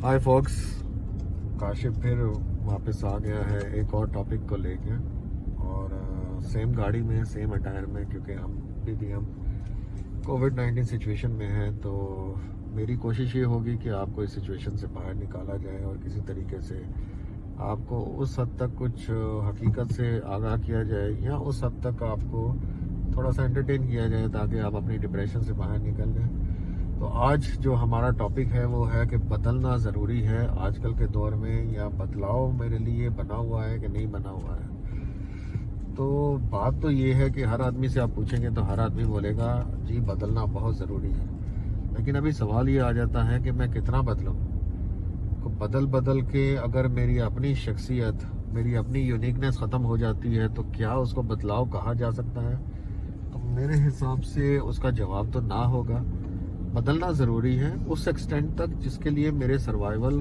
हाय fox, Kashif फिर वापस आ गया है एक और टॉपिक को लेके। और सेम गाड़ी में, सेम अटायर में, क्योंकि हम कोविड-19 सिचुएशन में हैं। तो मेरी कोशिश ये होगी कि आपको इस सिचुएशन से बाहर निकाला जाए और किसी तरीके से आपको उस हद तक कुछ हकीकत से आगाह किया जाए, या उस हद तक आपको थोड़ा सा एंटरटेन किया जाए ताकि आप अपनी डिप्रेशन से बाहर निकल जाएं। तो आज जो हमारा टॉपिक है वो है कि बदलना ज़रूरी है आजकल के दौर में, या बदलाव मेरे लिए बना हुआ है कि नहीं बना हुआ है। तो बात तो ये है कि हर आदमी से आप पूछेंगे तो हर आदमी बोलेगा जी बदलना बहुत ज़रूरी है। लेकिन अभी सवाल ये आ जाता है कि मैं कितना बदलूं। तो बदल के अगर मेरी अपनी शख्सियत, मेरी अपनी यूनिकनेस ख़त्म हो जाती है तो क्या उसको बदलाव कहा जा सकता है? तो मेरे हिसाब से उसका जवाब तो ना होगा। बदलना ज़रूरी है उस एक्सटेंट तक जिसके लिए मेरे सर्वाइवल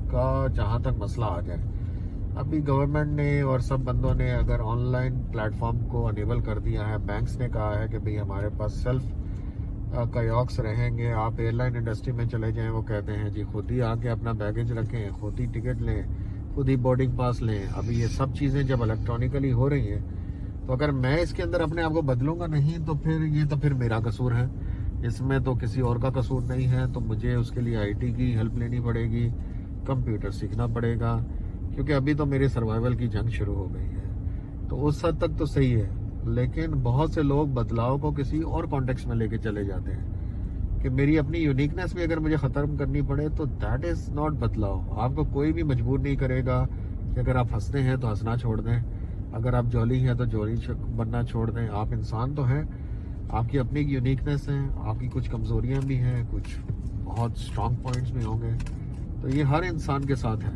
का जहाँ तक मसला आ जाए। अभी गवर्नमेंट ने और सब बंदों ने अगर ऑनलाइन प्लेटफॉर्म को अनेबल कर दिया है, बैंक्स ने कहा है कि भाई हमारे पास सेल्फ कायोक्स रहेंगे, आप एयरलाइन इंडस्ट्री में चले जाएं, वो कहते हैं जी खुद ही आके अपना बैगेज रखें, खुद ही टिकट लें, खुद ही बोर्डिंग पास लें। अभी ये सब चीज़ें जब इलेक्ट्रॉनिकली हो रही हैं तो अगर मैं इसके अंदर अपने आप को बदलूंगा नहीं तो फिर मेरा कसूर है, इसमें तो किसी और का कसूर नहीं है। तो मुझे उसके लिए आईटी की हेल्प लेनी पड़ेगी, कंप्यूटर सीखना पड़ेगा, क्योंकि अभी तो मेरे सर्वाइवल की जंग शुरू हो गई है। तो उस हद तक तो सही है, लेकिन बहुत से लोग बदलाव को किसी और कॉन्टेक्स्ट में लेके चले जाते हैं कि मेरी अपनी यूनिकनेस भी अगर मुझे ख़त्म करनी पड़े तो दैट इज़ नॉट बदलाव। आपको कोई भी मजबूर नहीं करेगा कि अगर आप हंसते हैं तो हंसना छोड़ दें, अगर आप जॉली हैं तो जॉली बनना छोड़ दें। आप इंसान तो हैं, आपकी अपनी यूनिकनेस है, आपकी कुछ कमज़ोरियाँ भी हैं, कुछ बहुत स्ट्रॉन्ग पॉइंट्स भी होंगे। तो ये हर इंसान के साथ है।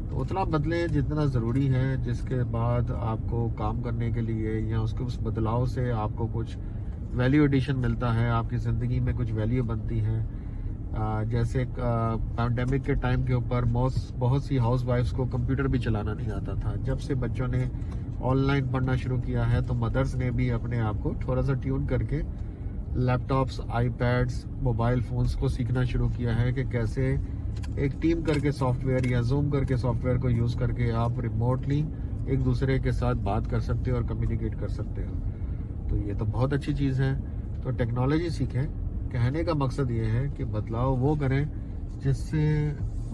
तो उतना बदलें जितना ज़रूरी है, जिसके बाद आपको काम करने के लिए या उसके उस बदलाव से आपको कुछ वैल्यू एडिशन मिलता है, आपकी ज़िंदगी में कुछ वैल्यू बनती है। जैसे पैंडेमिक के टाइम के ऊपर बहुत सी हाउस वाइफ्स को कंप्यूटर भी चलाना नहीं आता था। जब से बच्चों ने ऑनलाइन पढ़ना शुरू किया है तो मदर्स ने भी अपने आप को थोड़ा सा ट्यून करके लैपटॉप्स, आईपैड्स, मोबाइल फ़ोन्स को सीखना शुरू किया है कि कैसे एक टीम करके सॉफ्टवेयर या जूम करके सॉफ्टवेयर को यूज़ करके आप रिमोटली एक दूसरे के साथ बात कर सकते हो और कम्युनिकेट कर सकते हो। तो ये तो बहुत अच्छी चीज़ है। तो टेक्नोलॉजी सीखें। कहने का मकसद ये है कि बदलाव वो करें जिससे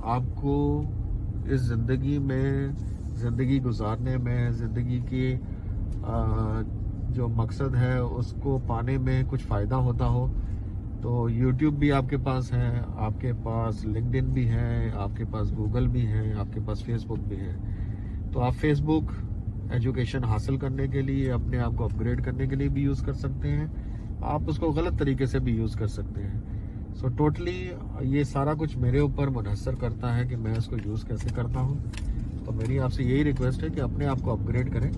आपको इस ज़िंदगी में, ज़िंदगी गुजारने में, ज़िंदगी की जो मकसद है उसको पाने में कुछ फ़ायदा होता हो। तो YouTube भी आपके पास है, आपके पास लिंक्डइन भी है, आपके पास गूगल भी है, आपके पास फेसबुक भी है। तो आप फेसबुक एजुकेशन हासिल करने के लिए, अपने आप को अपग्रेड करने के लिए भी यूज़ कर सकते हैं, आप उसको गलत तरीके से भी यूज़ कर सकते हैं। सो टोटली ये सारा कुछ मेरे ऊपर मुनहसर करता है कि मैं उसको यूज़ कैसे करता हूँ। तो मेरी आपसे यही रिक्वेस्ट है कि अपने आप को अपग्रेड करें,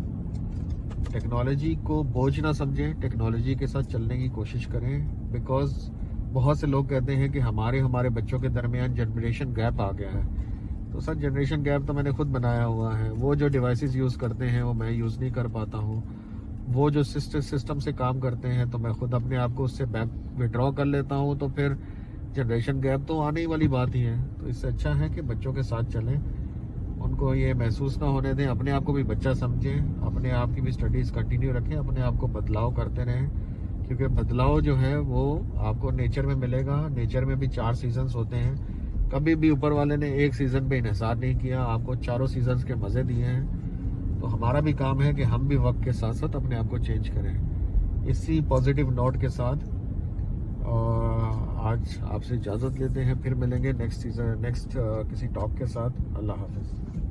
टेक्नोलॉजी को बोझ ना समझें, टेक्नोलॉजी के साथ चलने की कोशिश करें। बिकॉज बहुत से लोग कहते हैं कि हमारे बच्चों के दरमियान जनरेशन गैप आ गया है। तो सर जनरेशन गैप तो मैंने खुद बनाया हुआ है। वो जो डिवाइसेस यूज़ करते हैं वो मैं यूज़ नहीं कर पाता हूँ। वो जो सिस्टम से काम करते हैं तो मैं खुद अपने आप को उससे बैक विड्रॉ कर लेता हूँ। तो फिर जनरेशन गैप तो आने ही वाली बात ही है। तो इससे अच्छा है कि बच्चों के साथ चलें, उनको ये महसूस ना होने दें, अपने आप को भी बच्चा समझें, अपने आप की भी स्टडीज़ कंटिन्यू रखें, अपने आप को बदलाव करते रहें। क्योंकि बदलाव जो है वो आपको नेचर में मिलेगा। नेचर में भी 4 सीजन्स होते हैं। कभी भी ऊपर वाले ने एक सीज़न पे इन्हिसार नहीं किया, आपको चारों सीजन्स के मज़े दिए हैं। तो हमारा भी काम है कि हम भी वक्त के साथ साथ अपने आप को चेंज करें। इसी पॉजिटिव नोट के साथ आज आपसे इजाज़त लेते हैं, फिर मिलेंगे नेक्स्ट किसी टॉप के साथ। अल्लाह हाफ़िज़।